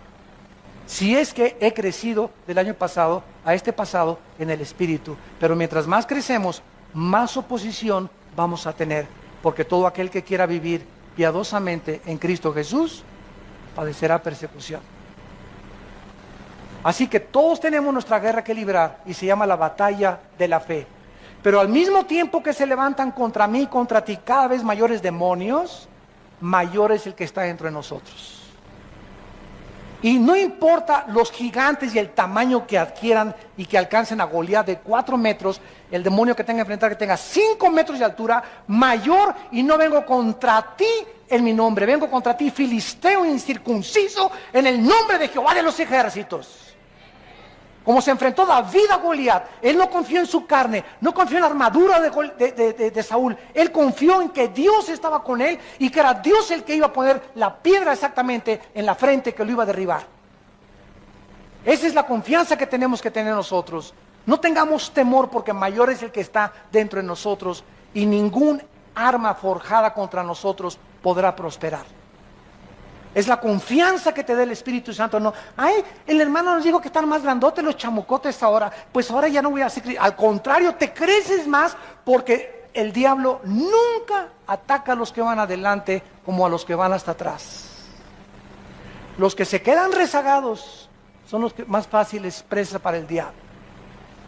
Si es que he crecido del año pasado a este pasado en el espíritu. Pero mientras más crecemos, más oposición vamos a tener. Porque todo aquel que quiera vivir piadosamente en Cristo Jesús, padecerá persecución. Así que todos tenemos nuestra guerra que librar y se llama la batalla de la fe. Pero al mismo tiempo que se levantan contra mí, contra ti, cada vez mayores demonios, mayor es el que está dentro de nosotros. Y no importa los gigantes y el tamaño que adquieran y que alcancen a Goliat de 4 metros, el demonio que tenga que enfrentar que tenga 5 metros de altura, mayor, y no vengo contra ti en mi nombre, vengo contra ti, filisteo incircunciso, en el nombre de Jehová de los ejércitos. Como se enfrentó David a Goliat, él no confió en su carne, no confió en la armadura de Saúl, él confió en que Dios estaba con él y que era Dios el que iba a poner la piedra exactamente en la frente que lo iba a derribar. Esa es la confianza que tenemos que tener nosotros. No tengamos temor porque mayor es el que está dentro de nosotros y ningún arma forjada contra nosotros podrá prosperar. Es la confianza que te da el Espíritu Santo. No, ay, el hermano nos dijo que están más grandotes los chamucotes ahora. Pues ahora ya no voy a hacer. Al contrario, te creces más porque el diablo nunca ataca a los que van adelante como a los que van hasta atrás. Los que se quedan rezagados son los que más fáciles presa para el diablo.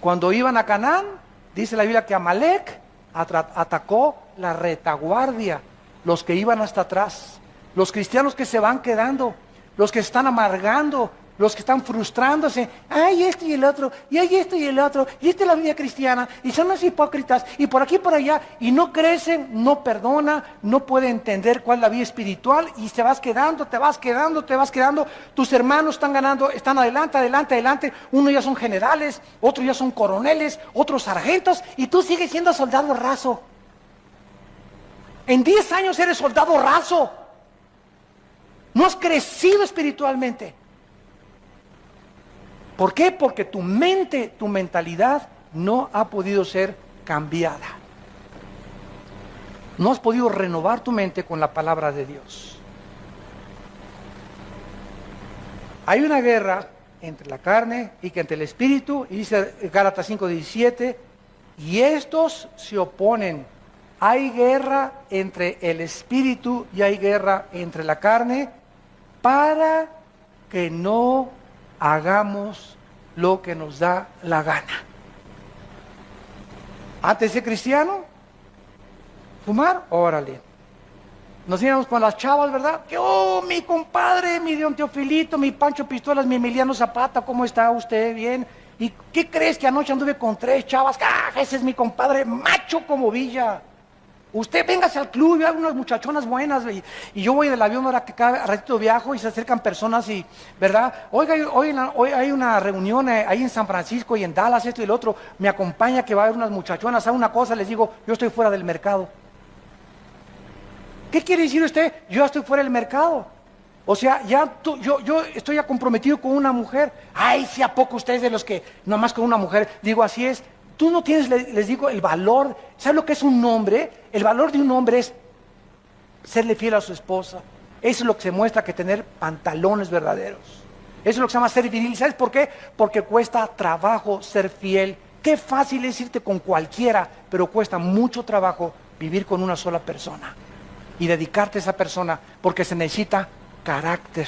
Cuando iban a Canaán, dice la Biblia que Amalek atacó la retaguardia, los que iban hasta atrás. Los cristianos que se van quedando, los que están amargando, los que están frustrándose, ay esto y el otro, y hay esto y el otro, y esta es la vida cristiana, y son los hipócritas, y por aquí y por allá, y no crecen, no perdona, no puede entender cuál es la vida espiritual, y te vas quedando, tus hermanos están ganando, están adelante, unos ya son generales, otros ya son coroneles, otros sargentos, y tú sigues siendo soldado raso. En 10 años eres soldado raso. No has crecido espiritualmente. ¿Por qué? Porque tu mente, tu mentalidad no ha podido ser cambiada. No has podido renovar tu mente con la palabra de Dios. Hay una guerra entre la carne y que entre el espíritu, y dice Gálatas 5:17, y estos se oponen. Hay guerra entre el espíritu y hay guerra entre la carne, para que no hagamos lo que nos da la gana. Antes de ser cristiano, fumar, órale. Nos íbamos con las chavas, ¿verdad? Que, oh, mi compadre, mi don Teofilito, mi Pancho Pistolas, mi Emiliano Zapata, ¿cómo está usted? Bien. ¿Y qué crees que anoche anduve con 3 chavas? ¡Ah, ese es mi compadre, macho como Villa! Usted véngase al club y hay unas muchachonas buenas, y yo voy del avión ahora que cada ratito viajo y se acercan personas y, ¿verdad? Oiga, hoy hay una reunión ahí en San Francisco y en Dallas, esto y el otro, me acompaña que va a haber unas muchachonas, ¿sabe una cosa? Les digo, yo estoy fuera del mercado. ¿Qué quiere decir usted? Yo ya estoy fuera del mercado. O sea, yo estoy ya comprometido con una mujer. Ay, si a poco ustedes de los que nomás con una mujer, digo, así es. Tú no tienes, les digo, el valor. ¿Sabes lo que es un hombre? El valor de un hombre es serle fiel a su esposa. Eso es lo que se muestra que tener pantalones verdaderos. Eso es lo que se llama ser viril. ¿Sabes por qué? Porque cuesta trabajo ser fiel. Qué fácil es irte con cualquiera, pero cuesta mucho trabajo vivir con una sola persona y dedicarte a esa persona, porque se necesita carácter.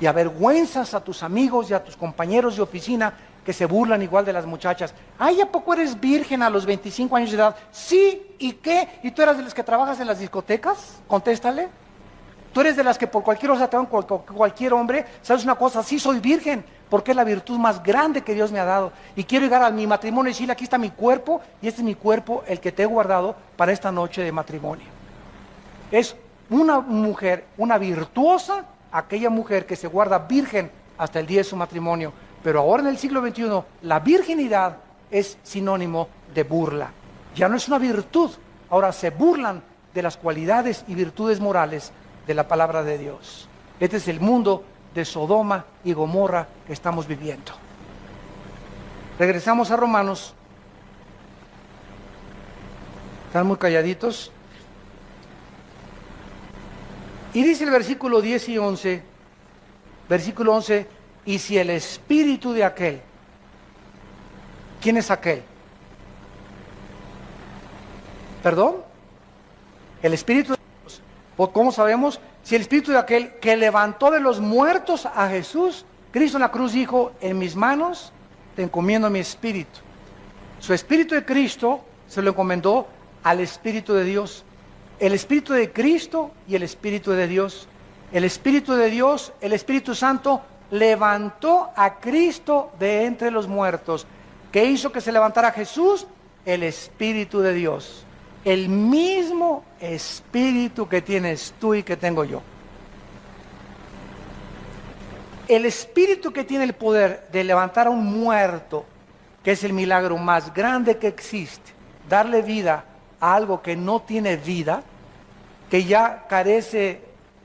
Y avergüenzas a tus amigos y a tus compañeros de oficina que se burlan igual de las muchachas. Ay, ¿a poco eres virgen a los 25 años de edad? Sí, ¿y qué? ¿Y tú eras de las que trabajas en las discotecas? Contéstale. Tú eres de las que por cualquier cosa te van con cualquier hombre. ¿Sabes una cosa? Sí, soy virgen, porque es la virtud más grande que Dios me ha dado. Y quiero llegar a mi matrimonio y decirle, aquí está mi cuerpo, y este es mi cuerpo, el que te he guardado para esta noche de matrimonio. Es una mujer, una virtuosa, aquella mujer que se guarda virgen hasta el día de su matrimonio. Pero ahora en el siglo XXI, la virginidad es sinónimo de burla. Ya no es una virtud, ahora se burlan de las cualidades y virtudes morales de la palabra de Dios. Este es el mundo de Sodoma y Gomorra que estamos viviendo. Regresamos a Romanos. Están muy calladitos. Y dice el versículo 10 y 11, versículo 11, y si el espíritu de aquel, ¿quién es aquel? ¿Perdón? El espíritu de Dios. ¿Cómo sabemos? Si el espíritu de aquel que levantó de los muertos a Jesús, Cristo en la cruz dijo, en mis manos te encomiendo mi espíritu. Su espíritu de Cristo se lo encomendó al espíritu de Dios. El espíritu de Cristo y el espíritu de Dios. El espíritu de Dios, el Espíritu Santo, levantó a Cristo de entre los muertos. ¿Qué hizo que se levantara Jesús? El espíritu de Dios. El mismo espíritu que tienes tú y que tengo yo. El espíritu que tiene el poder de levantar a un muerto, que es el milagro más grande que existe, darle vida a algo que no tiene vida, que ya carece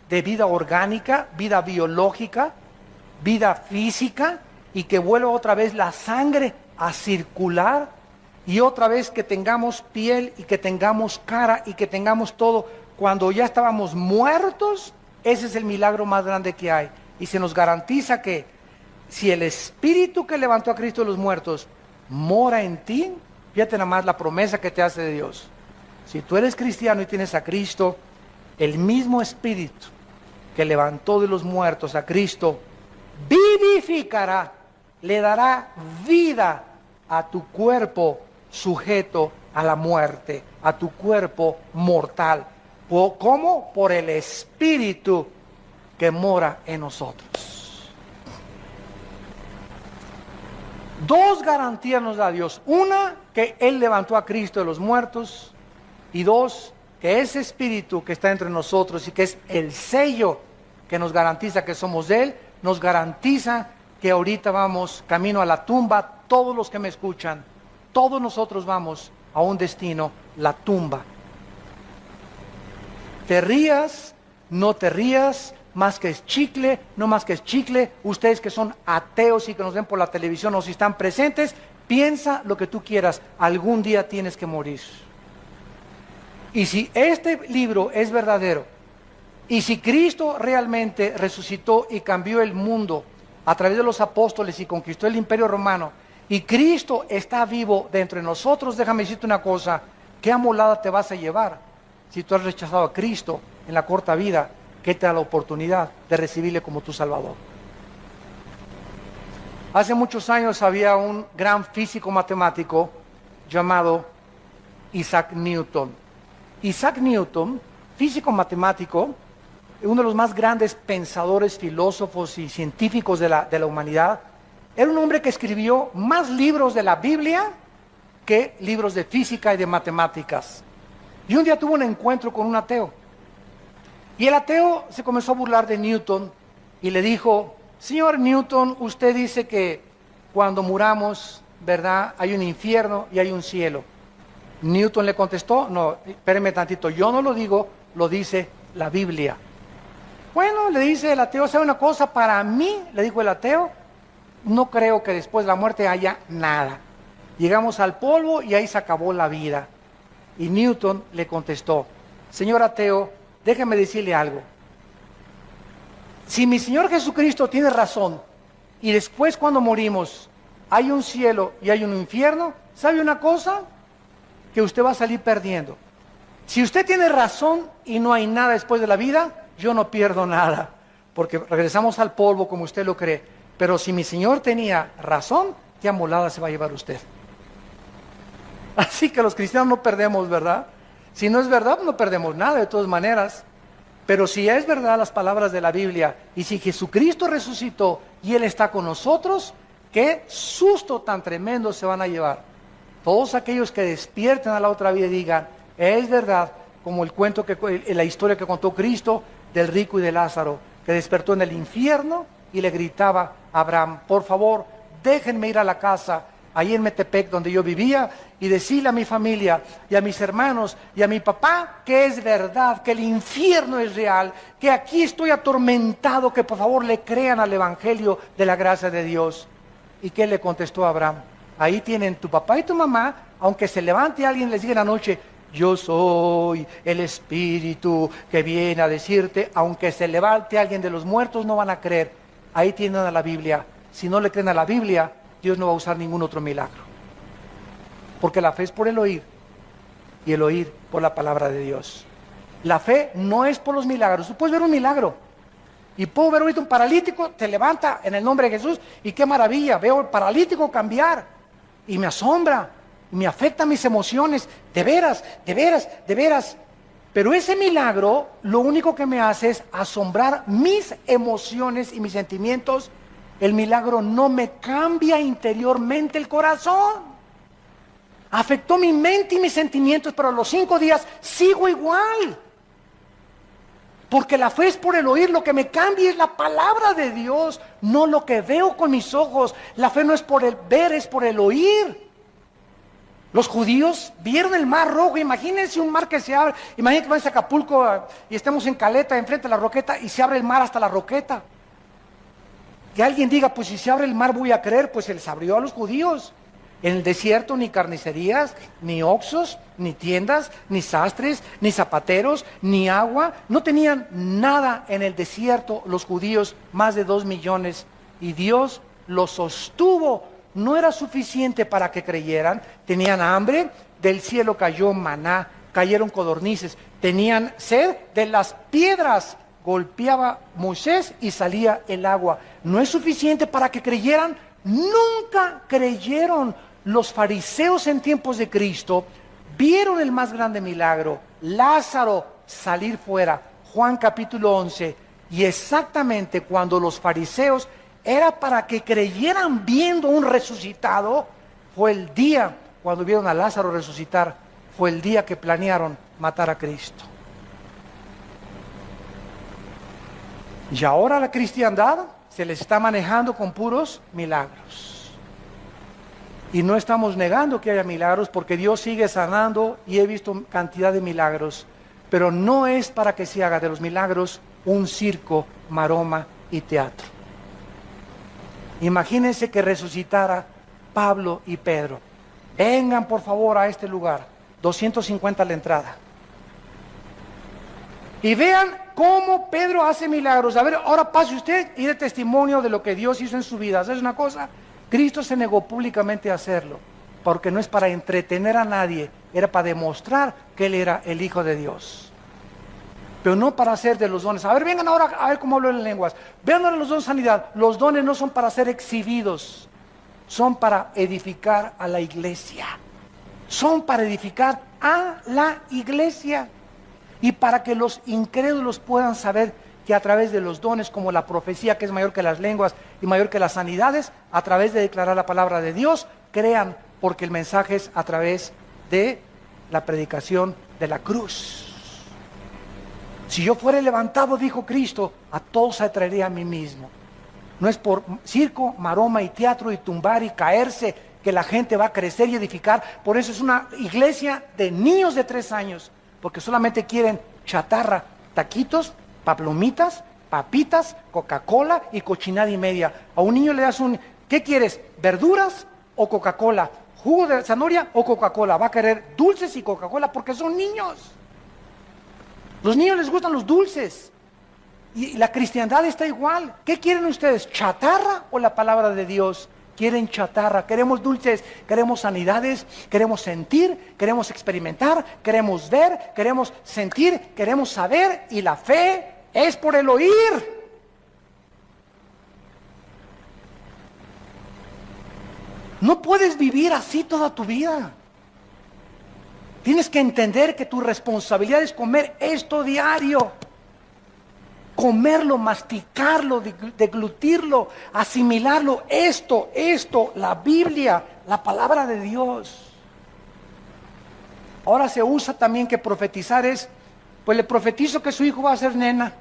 de vida orgánica, vida biológica, vida física, y que vuelva otra vez la sangre a circular, y otra vez que tengamos piel y que tengamos cara y que tengamos todo, cuando ya estábamos muertos. Ese es el milagro más grande que hay. Y se nos garantiza que si el espíritu que levantó a Cristo de los muertos mora en ti, fíjate nada más la promesa que te hace de Dios. Si tú eres cristiano y tienes a Cristo, el mismo espíritu que levantó de los muertos a Cristo vivificará, le dará vida a tu cuerpo sujeto a la muerte, a tu cuerpo mortal. ¿Cómo? Por el espíritu que mora en nosotros. Dos garantías nos da Dios. Una, que Él levantó a Cristo de los muertos. Y dos, que ese espíritu que está entre nosotros y que es el sello que nos garantiza que somos de Él, nos garantiza que ahorita vamos camino a la tumba. Todos los que me escuchan, todos nosotros vamos a un destino, la tumba. Te rías, no te rías, más que es chicle, no más que es chicle. Ustedes que son ateos y que nos ven por la televisión o si están presentes, piensa lo que tú quieras, algún día tienes que morir. Y si este libro es verdadero, y si Cristo realmente resucitó y cambió el mundo a través de los apóstoles y conquistó el imperio romano, y Cristo está vivo dentro de nosotros, déjame decirte una cosa, ¿qué amolada te vas a llevar si tú has rechazado a Cristo en la corta vida que te da la oportunidad de recibirle como tu Salvador? Hace muchos años había un gran físico matemático llamado Isaac Newton. Isaac Newton, físico matemático, uno de los más grandes pensadores, filósofos y científicos de la humanidad, era un hombre que escribió más libros de la Biblia que libros de física y de matemáticas. Y un día tuvo un encuentro con un ateo. Y el ateo se comenzó a burlar de Newton y le dijo, señor Newton, usted dice que cuando muramos, ¿verdad? Hay un infierno y hay un cielo. Newton le contestó, no, espéreme tantito, yo no lo digo, lo dice la Biblia. Bueno, le dice el ateo, ¿sabe una cosa? Para mí, le dijo el ateo, no creo que después de la muerte haya nada. Llegamos al polvo y ahí se acabó la vida. Y Newton le contestó, señor ateo, déjeme decirle algo. Si mi Señor Jesucristo tiene razón, y después cuando morimos hay un cielo y hay un infierno, ¿sabe una cosa? Que usted va a salir perdiendo. Si usted tiene razón y no hay nada después de la vida, yo no pierdo nada, porque regresamos al polvo como usted lo cree. Pero si mi Señor tenía razón, qué amolada se va a llevar usted. Así que los cristianos no perdemos, ¿verdad? Si no es verdad, no perdemos nada de todas maneras. Pero si es verdad las palabras de la Biblia, y si Jesucristo resucitó y Él está con nosotros, qué susto tan tremendo se van a llevar. Todos aquellos que despierten a la otra vida y digan, es verdad, como el cuento, la historia que contó Cristo del rico y de Lázaro, que despertó en el infierno y le gritaba a Abraham, por favor, déjenme ir a la casa, ahí en Metepec, donde yo vivía, y decirle a mi familia y a mis hermanos y a mi papá que es verdad, que el infierno es real, que aquí estoy atormentado, que por favor le crean al Evangelio de la gracia de Dios. ¿Y qué le contestó Abraham? Ahí tienen tu papá y tu mamá, aunque se levante alguien y les diga en la noche, yo soy el Espíritu que viene a decirte, aunque se levante alguien de los muertos, no van a creer. Ahí tienen a la Biblia. Si no le creen a la Biblia, Dios no va a usar ningún otro milagro. Porque la fe es por el oír, y el oír por la palabra de Dios. La fe no es por los milagros. Tú puedes ver un milagro, y puedo ver ahorita un paralítico, te levanta en el nombre de Jesús, y qué maravilla, veo el paralítico cambiar, y me asombra, y me afecta mis emociones, de veras, de veras, de veras. Pero ese milagro lo único que me hace es asombrar mis emociones y mis sentimientos. El milagro no me cambia interiormente el corazón. Afectó mi mente y mis sentimientos, pero a los 5 días sigo igual. Porque la fe es por el oír, lo que me cambia es la palabra de Dios, no lo que veo con mis ojos. La fe no es por el ver, es por el oír. Los judíos vieron el mar rojo, imagínense un mar que se abre, imagínense que vamos a Acapulco y estemos en Caleta, enfrente de la Roqueta, y se abre el mar hasta la Roqueta. Que alguien diga, pues si se abre el mar voy a creer, pues se les abrió a los judíos. En el desierto ni carnicerías, ni oxos, ni tiendas, ni sastres, ni zapateros, ni agua. No tenían nada en el desierto los judíos, más de 2 millones. Y Dios los sostuvo. No era suficiente para que creyeran. Tenían hambre, del cielo cayó maná, cayeron codornices. Tenían sed, de las piedras golpeaba Moisés y salía el agua. No es suficiente para que creyeran. Nunca creyeron. Los fariseos en tiempos de Cristo vieron el más grande milagro, Lázaro salir fuera, Juan capítulo 11, y exactamente cuando los fariseos era para que creyeran viendo un resucitado, fue el día cuando vieron a Lázaro resucitar, fue el día que planearon matar a Cristo. Y ahora la cristiandad se les está manejando con puros milagros. Y no estamos negando que haya milagros, porque Dios sigue sanando y he visto cantidad de milagros. Pero no es para que se haga de los milagros un circo, maroma y teatro. Imagínense que resucitara Pablo y Pedro. Vengan por favor a este lugar, 250 la entrada. Y vean cómo Pedro hace milagros. A ver, ahora pase usted y dé testimonio de lo que Dios hizo en su vida. ¿Sabes una cosa? Cristo se negó públicamente a hacerlo, porque no es para entretener a nadie, era para demostrar que Él era el Hijo de Dios. Pero no para hacer de los dones. A ver, vengan ahora a ver cómo hablo en lenguas. Vean ahora los dones de sanidad. Los dones no son para ser exhibidos, son para edificar a la iglesia. Son para edificar a la iglesia. Y para que los incrédulos puedan saber que a través de los dones, como la profecía, que es mayor que las lenguas y mayor que las sanidades, a través de declarar la palabra de Dios, crean, porque el mensaje es a través de la predicación de la cruz. Si yo fuera levantado, dijo Cristo, a todos atraería a mí mismo. No es por circo, maroma y teatro y tumbar y caerse que la gente va a crecer y edificar. Por eso es una iglesia de niños de 3 años, porque solamente quieren chatarra, taquitos, palomitas, papitas, Coca-Cola y cochinada y media. A un niño le das ¿qué quieres? ¿Verduras o Coca-Cola? ¿Jugo de zanahoria o Coca-Cola? Va a querer dulces y Coca-Cola porque son niños. Los niños les gustan los dulces. Y la cristiandad está igual. ¿Qué quieren ustedes? ¿Chatarra o la palabra de Dios? Quieren chatarra, queremos dulces, queremos sanidades, queremos sentir, queremos experimentar, queremos ver, queremos sentir, queremos saber, y la fe es por el oír. No puedes vivir así toda tu vida. Tienes que entender que tu responsabilidad es comer esto diario. Comerlo, masticarlo, deglutirlo, asimilarlo, esto, la Biblia, la palabra de Dios. Ahora se usa también que profetizar es, pues le profetizo que su hijo va a ser nena.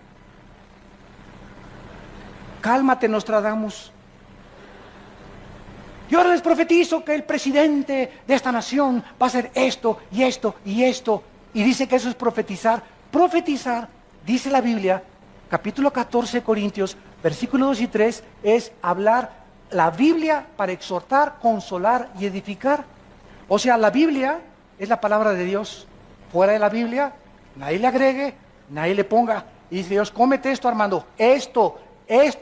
Cálmate, Nostradamus. yo ahora les profetizo que el presidente de esta nación va a hacer esto y esto y esto. Y dice que eso es profetizar. Profetizar, dice la Biblia, capítulo 14 de Corintios, versículos 2 y 3, es hablar la Biblia para exhortar, consolar y edificar. O sea, la Biblia es la palabra de Dios. Fuera de la Biblia, nadie le agregue, nadie le ponga. Y dice Dios, cómete esto, Armando, esto,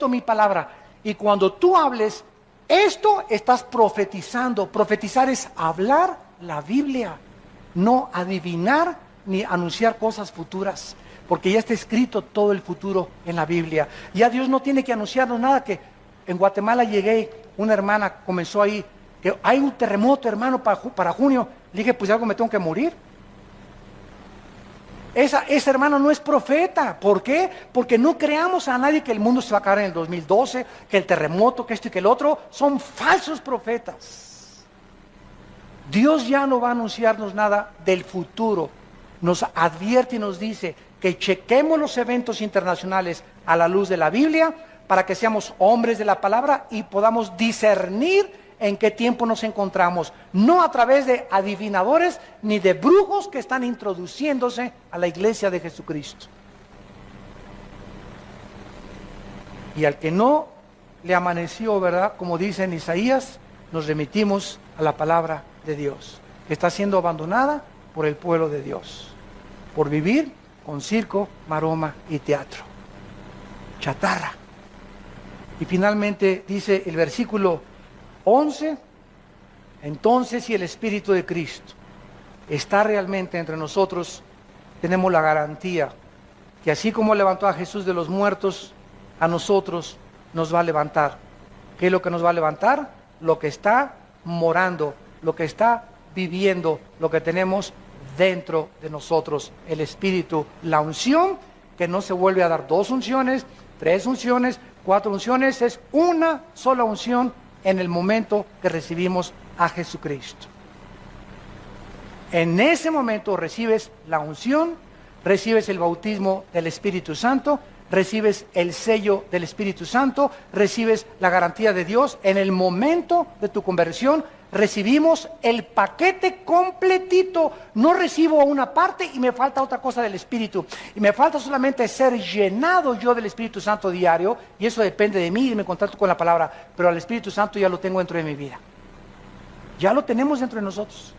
mi palabra. Y cuando tú hables esto, estás profetizando. Profetizar es hablar la Biblia, no adivinar ni anunciar cosas futuras, porque ya está escrito todo el futuro en la Biblia. Ya Dios no tiene que anunciarnos nada. Que en Guatemala llegué, una hermana comenzó ahí, que hay un terremoto, hermano, para junio. Le dije, pues algo me tengo que morir. Esa hermana no es profeta. ¿Por qué? Porque no creamos a nadie que el mundo se va a acabar en el 2012, que el terremoto, que esto y que el otro. Son falsos profetas. Dios ya no va a anunciarnos nada del futuro. Nos advierte y nos dice que chequemos los eventos internacionales a la luz de la Biblia para que seamos hombres de la palabra y podamos discernir en qué tiempo nos encontramos, no a través de adivinadores ni de brujos que están introduciéndose a la iglesia de Jesucristo. Y al que no le amaneció, ¿verdad? Como dice en Isaías, nos remitimos a la palabra de Dios, que está siendo abandonada por el pueblo de Dios, por vivir con circo, maroma y teatro. Chatarra. Y finalmente dice el versículo 11, entonces si el Espíritu de Cristo está realmente entre nosotros, tenemos la garantía que así como levantó a Jesús de los muertos, a nosotros nos va a levantar. ¿Qué es lo que nos va a levantar? Lo que está morando, lo que está viviendo, lo que tenemos dentro de nosotros, el Espíritu, la unción, que no se vuelve a dar 2 unciones, 3 unciones, 4 unciones, es una sola unción en el momento que recibimos a Jesucristo. En ese momento recibes la unción, recibes el bautismo del Espíritu Santo, recibes el sello del Espíritu Santo, recibes la garantía de Dios. En el momento de tu conversión recibimos el paquete completito. No recibo una parte y me falta otra cosa del Espíritu. Y me falta solamente ser llenado yo del Espíritu Santo diario. Y eso depende de mí y me contacto con la palabra. Pero al Espíritu Santo ya lo tengo dentro de mi vida. Ya lo tenemos dentro de nosotros.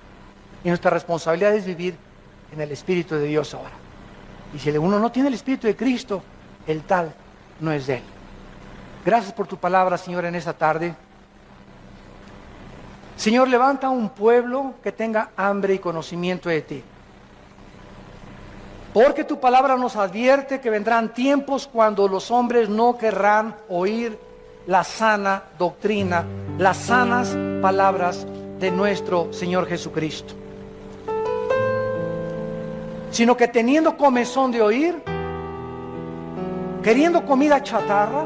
Y nuestra responsabilidad es vivir en el Espíritu de Dios ahora. Y si uno no tiene el Espíritu de Cristo, el tal no es de Él. Gracias por tu palabra, Señor, en esta tarde. Señor, levanta un pueblo que tenga hambre y conocimiento de ti. Porque tu palabra nos advierte que vendrán tiempos cuando los hombres no querrán oír la sana doctrina, las sanas palabras de nuestro Señor Jesucristo, sino que teniendo comezón de oír, queriendo comida chatarra,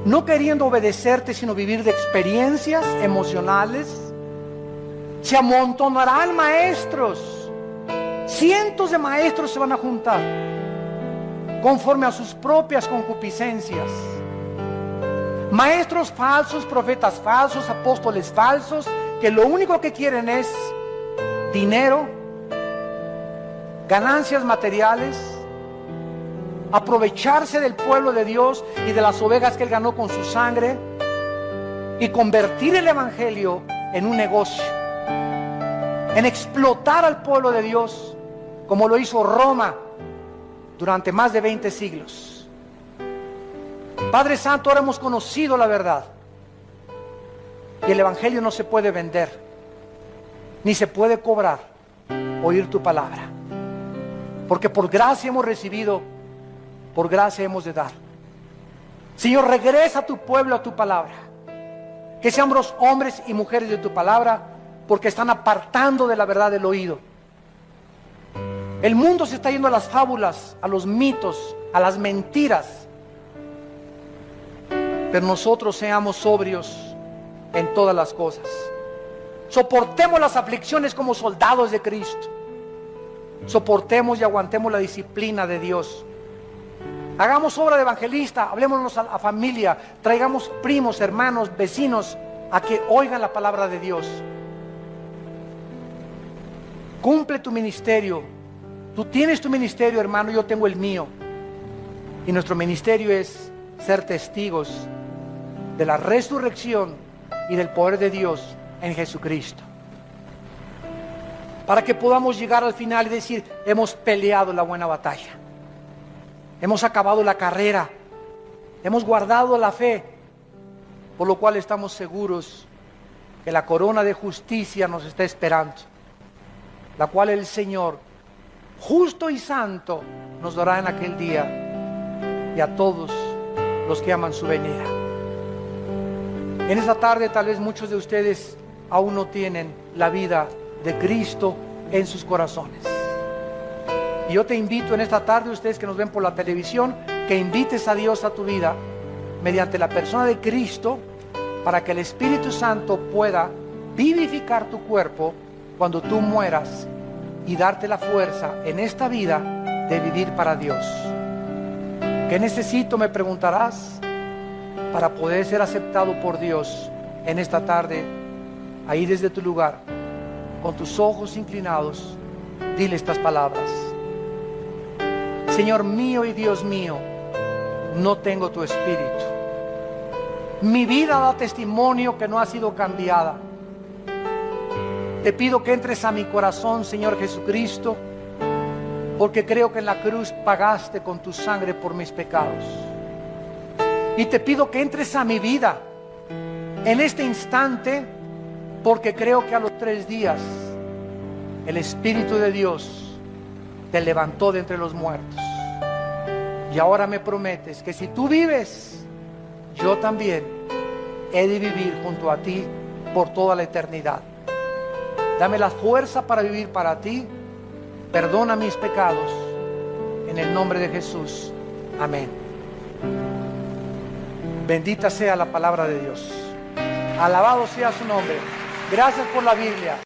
no queriendo obedecerte, sino vivir de experiencias emocionales, se amontonarán maestros. Cientos de maestros se van a juntar conforme a sus propias concupiscencias. Maestros falsos, profetas falsos, apóstoles falsos, que lo único que quieren es dinero, ganancias materiales, aprovecharse del pueblo de Dios y de las ovejas que Él ganó con su sangre y convertir el evangelio en un negocio, en explotar al pueblo de Dios como lo hizo Roma durante más de 20 siglos. Padre Santo, ahora hemos conocido la verdad y el evangelio no se puede vender ni se puede cobrar. Oír tu palabra, porque por gracia hemos recibido, por gracia hemos de dar. Señor, regresa a tu pueblo a tu palabra, que seamos hombres y mujeres de tu palabra, porque están apartando de la verdad el oído. El mundo se está yendo a las fábulas, a los mitos, a las mentiras, pero nosotros seamos sobrios en todas las cosas. Soportemos las aflicciones como soldados de Cristo. Soportemos y aguantemos la disciplina de Dios. Hagamos obra de evangelista, hablémonos a la familia, traigamos primos, hermanos, vecinos a que oigan la palabra de Dios. Cumple tu ministerio. Tú tienes tu ministerio, hermano, yo tengo el mío. Y nuestro ministerio es ser testigos de la resurrección y del poder de Dios en Jesucristo. Para que podamos llegar al final y decir, hemos peleado la buena batalla. Hemos acabado la carrera. Hemos guardado la fe. Por lo cual estamos seguros que la corona de justicia nos está esperando, la cual el Señor, justo y santo, nos dará en aquel día, y a todos los que aman su venida. En esta tarde tal vez muchos de ustedes aún no tienen la vida de Cristo en sus corazones. Y yo te invito en esta tarde, ustedes que nos ven por la televisión, que invites a Dios a tu vida mediante la persona de Cristo, para que el Espíritu Santo pueda vivificar tu cuerpo cuando tú mueras y darte la fuerza en esta vida de vivir para Dios. ¿Qué necesito?, me preguntarás, para poder ser aceptado por Dios en esta tarde. Ahí desde tu lugar, con tus ojos inclinados, dile estas palabras: Señor mío y Dios mío, no tengo tu Espíritu. Mi vida da testimonio que no ha sido cambiada. Te pido que entres a mi corazón, Señor Jesucristo, porque creo que en la cruz pagaste con tu sangre por mis pecados. Y te pido que entres a mi vida en este instante, porque creo que a los 3 días el Espíritu de Dios te levantó de entre los muertos. Y ahora me prometes que si tú vives, yo también he de vivir junto a ti por toda la eternidad. Dame la fuerza para vivir para ti. Perdona mis pecados. En el nombre de Jesús. Amén. Bendita sea la palabra de Dios. Alabado sea su nombre. Gracias por la Biblia.